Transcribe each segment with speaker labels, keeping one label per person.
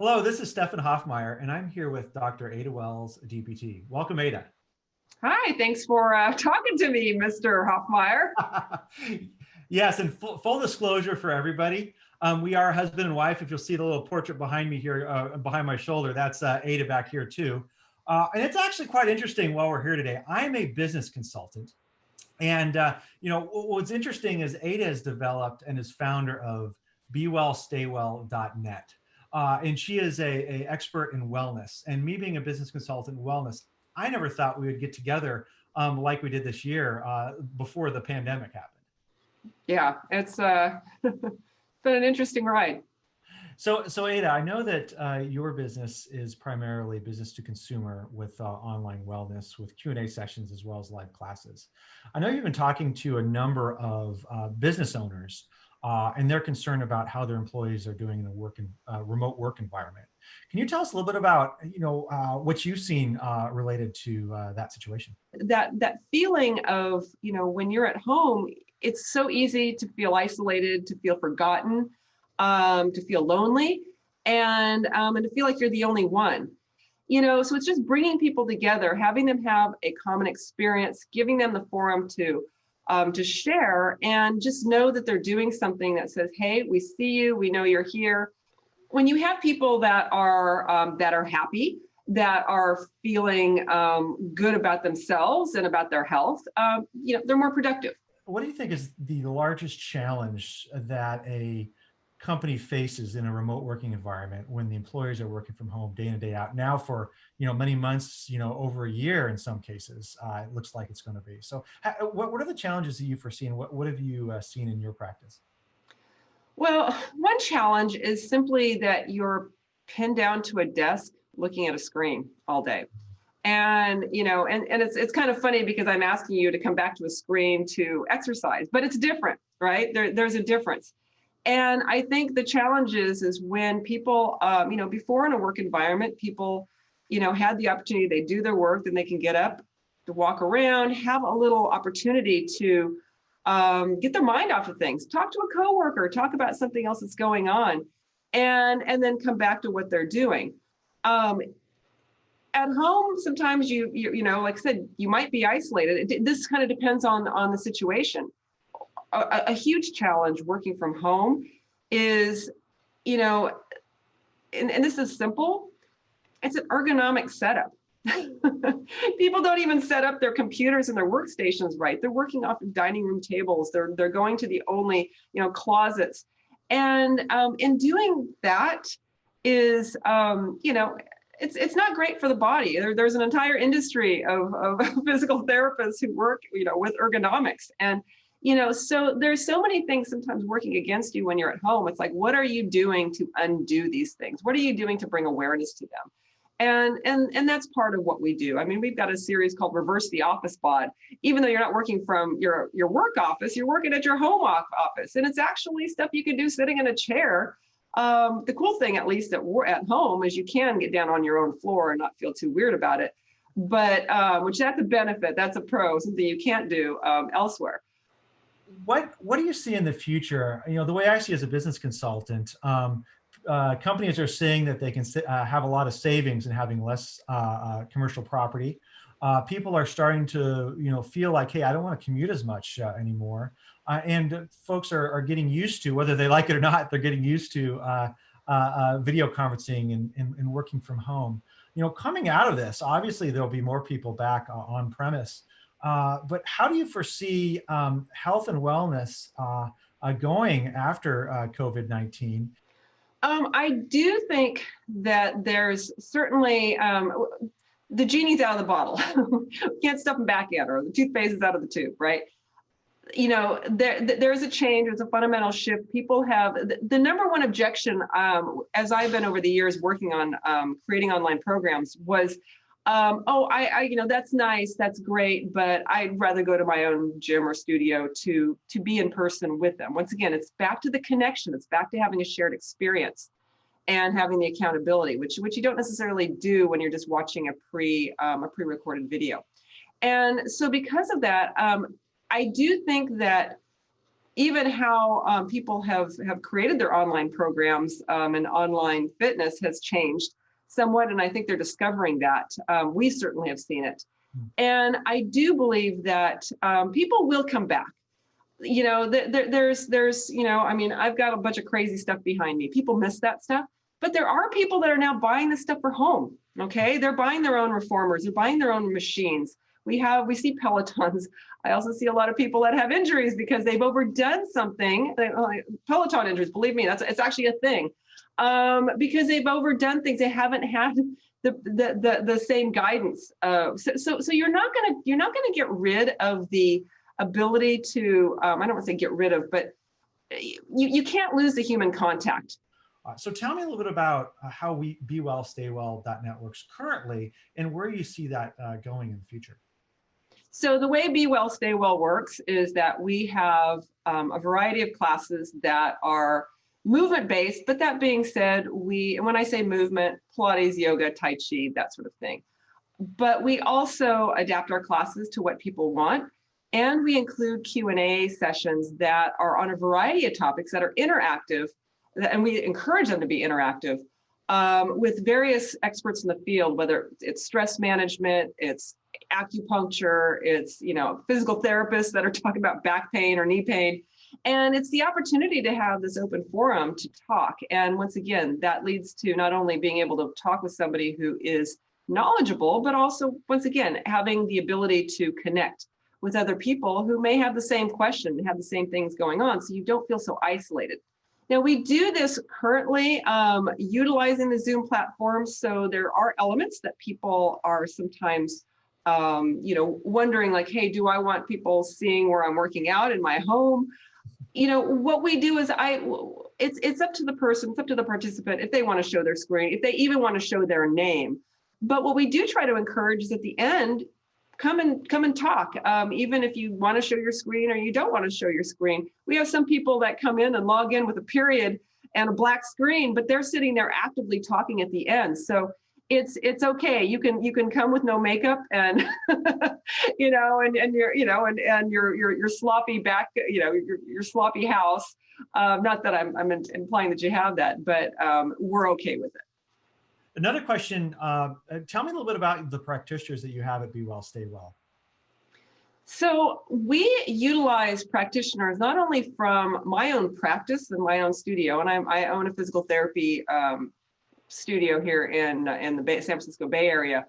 Speaker 1: Hello, this is Stefan Hoffmeyer, and I'm here with Dr. Ada Wells, DPT. Welcome, Ada.
Speaker 2: Hi, thanks for talking to me, Mr. Hoffmeyer.
Speaker 1: Yes, and full disclosure for everybody, we are husband and wife. If you'll see the little portrait behind me here, behind my shoulder, that's Ada back here too. And it's actually quite interesting while we're here today. I'm a business consultant. And what's interesting is Ada has developed and is founder of BeWellStayWell.net. And she is a expert in wellness. And me being a business consultant in wellness, I never thought we would get together like we did this year before the pandemic happened.
Speaker 2: Yeah, it's been an interesting ride.
Speaker 1: So Ada, I know that your business is primarily business to consumer with online wellness, with Q&A sessions as well as live classes. I know you've been talking to a number of business owners, and they're concerned about how their employees are doing in a remote work environment. Can you tell us a little bit about what you've seen related to that situation?
Speaker 2: That feeling of, when you're at home, it's so easy to feel isolated, to feel forgotten, to feel lonely, and to feel like you're the only one. So it's just bringing people together, having them have a common experience, giving them the forum to share, and just know that they're doing something that says, "Hey, we see you, we know you're here." When you have people that are happy, that are feeling good about themselves and about their health, they're more productive.
Speaker 1: What do you think is the largest challenge that a company faces in a remote working environment when the employees are working from home day in and day out now for many months, over a year in some cases? It looks like it's going to be. So what are the challenges that you foresee, and what have you seen in your practice?
Speaker 2: Well, one challenge is simply that you're pinned down to a desk looking at a screen all day. And it's kind of funny because I'm asking you to come back to a screen to exercise, but it's different, right? There's a difference. And I think the challenge is when people, before in a work environment, people, had the opportunity, they do their work, then they can get up to walk around, have a little opportunity to get their mind off of things, talk to a coworker, talk about something else that's going on, and then come back to what they're doing. At home, sometimes like I said, you might be isolated. This kind of depends on the situation. A huge challenge working from home is, and this is simple, it's an ergonomic setup. People don't even set up their computers and their workstations right. They're working off of dining room tables. They're going to the only, closets. And in doing that is, it's not great for the body. There's an entire industry of physical therapists who work, with ergonomics. And so there's so many things sometimes working against you when you're at home. It's like, what are you doing to undo these things? What are you doing to bring awareness to them? And that's part of what we do. I mean, we've got a series called Reverse the Office Pod. Even though you're not working from your work office, you're working at your home office. And it's actually stuff you can do sitting in a chair. The cool thing, at least at home, is you can get down on your own floor and not feel too weird about it. But which that's a benefit, that's a pro, something you can't do elsewhere.
Speaker 1: What do you see in the future? The way I see as a business consultant, companies are seeing that they can have a lot of savings in having less commercial property. People are starting to feel like, hey, I don't want to commute as much anymore. And folks are getting used to, whether they like it or not, they're getting used to video conferencing and working from home. Coming out of this, obviously there'll be more people back on premise. But how do you foresee health and wellness going after COVID-19?
Speaker 2: I do think that there's certainly the genie's out of the bottle. Can't stuff them back in, or the toothpaste is out of the tube, right? There's a change. There's a fundamental shift. People have the number one objection, as I've been over the years working on creating online programs, was, that's nice, that's great, but I'd rather go to my own gym or studio to be in person with them. Once again, it's back to the connection. It's back to having a shared experience and having the accountability, which you don't necessarily do when you're just watching a pre-recorded video. And so because of that, I do think that even how people have created their online programs, and online fitness has changed somewhat. And I think they're discovering that. We certainly have seen it. And I do believe that people will come back. You know, there's, you know, I mean, I've got a bunch of crazy stuff behind me. People miss that stuff, but there are people that are now buying this stuff for home. Okay. They're buying their own reformers, they're buying their own machines. We see Pelotons. I also see a lot of people that have injuries because they've overdone something. Peloton injuries, believe me, it's actually a thing. Because they've overdone things. They haven't had the same guidance. So you're not gonna get rid of the ability to, I don't want to say get rid of, but you can't lose the human contact.
Speaker 1: So tell me a little bit about how Be Well, Stay Well.net works currently and where you see that going in the future.
Speaker 2: So the way Be Well, Stay Well works is that we have a variety of classes that are movement-based, but that being said, when I say movement, Pilates, yoga, Tai Chi, that sort of thing. But we also adapt our classes to what people want. And we include Q&A sessions that are on a variety of topics that are interactive, and we encourage them to be interactive with various experts in the field, whether it's stress management, it's acupuncture, it's, you know, physical therapists that are talking about back pain or knee pain. And it's the opportunity to have this open forum to talk. And once again, that leads to not only being able to talk with somebody who is knowledgeable, but also, once again, having the ability to connect with other people who may have the same question, have the same things going on, so you don't feel so isolated. Now, we do this currently utilizing the Zoom platform, so there are elements that people are sometimes you know, wondering like, hey, do I want people seeing where I'm working out in my home? You know, what we do is it's up to the person, it's up to the participant if they want to show their screen, if they even want to show their name. But what we do try to encourage is at the end, come and talk. Even if you want to show your screen or you don't want to show your screen. We have some people that come in and log in with a period and a black screen, but they're sitting there actively talking at the end. So it's okay. You can come with no makeup and you know, and your, you know, and your sloppy back, you know, your sloppy house. Not that I'm implying that you have that, but we're okay with it.
Speaker 1: Another question, tell me a little bit about the practitioners that you have at Be Well, Stay Well.
Speaker 2: So we utilize practitioners not only from my own practice and my own studio, and I own a physical therapy studio here in the San Francisco Bay Area,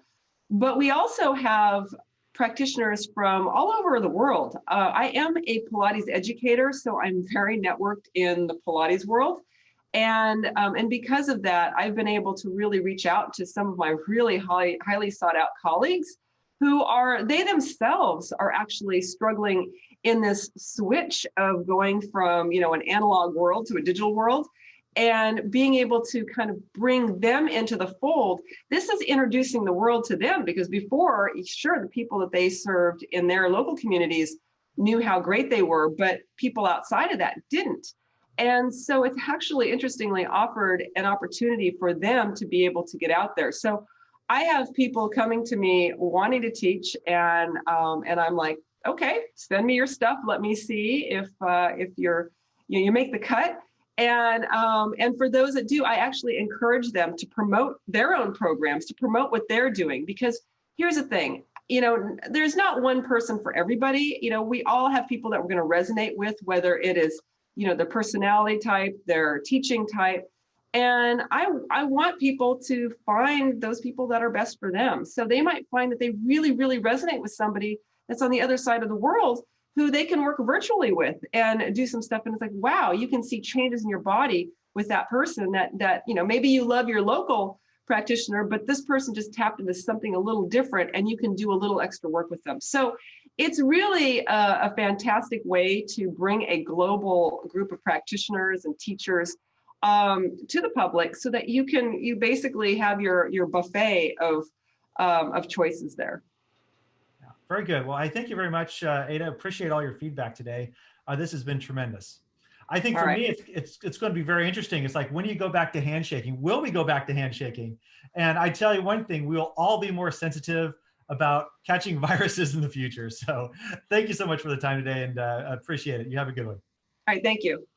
Speaker 2: but we also have practitioners from all over the world. I am a Pilates educator, so I'm very networked in the Pilates world. And because of that, I've been able to really reach out to some of my really highly sought out colleagues who they themselves are actually struggling in this switch of going from, you know, an analog world to a digital world, and being able to kind of bring them into the fold. This is introducing the world to them, because before, sure, the people that they served in their local communities knew how great they were, but people outside of that didn't. And so it's actually, interestingly, offered an opportunity for them to be able to get out there. So I have people coming to me wanting to teach, and I'm like, okay, send me your stuff. Let me see if you make the cut. And for those that do, I actually encourage them to promote their own programs, to promote what they're doing. Because here's the thing, you know, there's not one person for everybody. You know, we all have people that we're going to resonate with, whether it is, you know, their personality type, their teaching type. And I want people to find those people that are best for them. So they might find that they really, really resonate with somebody that's on the other side of the world, who they can work virtually with and do some stuff. And it's like, wow, you can see changes in your body with that person that, you know, maybe you love your local practitioner, but this person just tapped into something a little different, and you can do a little extra work with them. So it's really a fantastic way to bring a global group of practitioners and teachers to the public, so that you basically have your buffet of choices there.
Speaker 1: Yeah, very good. Well, I thank you very much, Ada. Appreciate all your feedback today. This has been tremendous. I think for me, it's going to be very interesting. It's like, when do you go back to handshaking? Will we go back to handshaking? And I tell you one thing, we will all be more sensitive about catching viruses in the future. So thank you so much for the time today, and appreciate it. You have a good one.
Speaker 2: right, thank you.